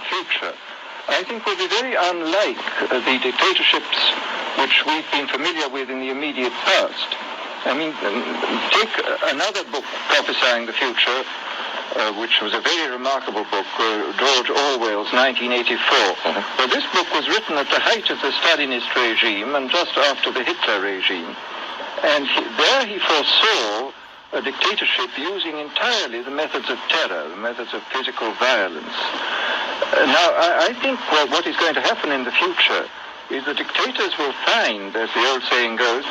the future, I think will be very unlike the dictatorships which we've been familiar with in the immediate past. I mean, take another book prophesying the future, which was a very remarkable book, George Orwell's 1984. Well, this book was written at the height of the Stalinist regime and just after the Hitler regime. And there he foresaw a dictatorship using entirely the methods of terror, the methods of physical violence. Now, I think what is going to happen in the future is the dictators will find, as the old saying goes,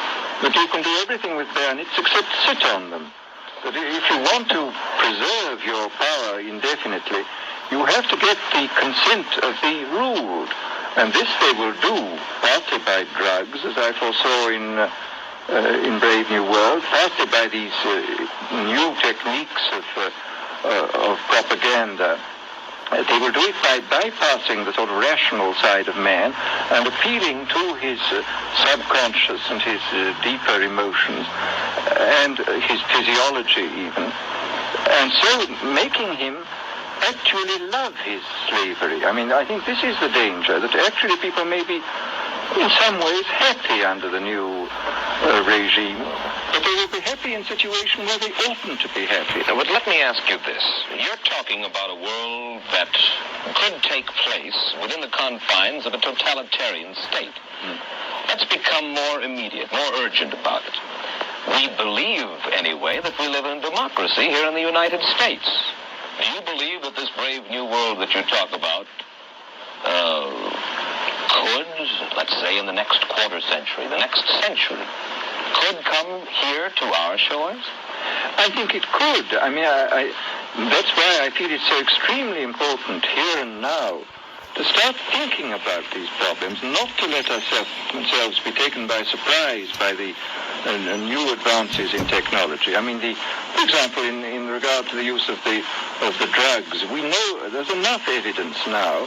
that you can do everything with bayonets except sit on them. That if you want to preserve your power indefinitely, you have to get the consent of the ruled. And this they will do, partly by drugs, as I foresaw in Brave New World, partly by these new techniques of propaganda. They will do it by bypassing the sort of rational side of man and appealing to his subconscious and his deeper emotions and his physiology even, and so making him actually love his slavery. I mean, I think this is the danger, that actually people may be in some ways happy under the new regime, but they will be happy in situations where they oughtn't to be happy. But let me ask you this. You're talking about a world that could take place within the confines of a totalitarian state. Let's become more immediate, more urgent about it. We believe, anyway, that we live in democracy here in the United States. Do you believe that this brave new world that you talk about could, let's say in the next quarter century, the next century, could come here to our shores? I think it could. I mean, that's why I feel it's so extremely important here and now to start thinking about these problems, not to let ourselves be taken by surprise by the new advances in technology. I mean, for example, in regard to the use of the drugs, we know there's enough evidence now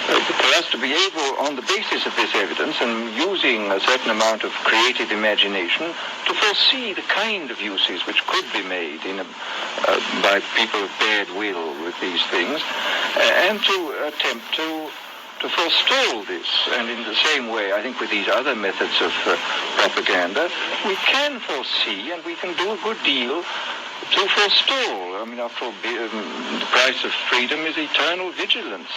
for us to be able, on the basis of this evidence and using a certain amount of creative imagination, to foresee the kind of uses which could be made by people of bad will with these things, and to attempt to forestall this. And in the same way, I think with these other methods of propaganda, we can foresee and we can do a good deal to forestall. I mean, after all, the price of freedom is eternal vigilance.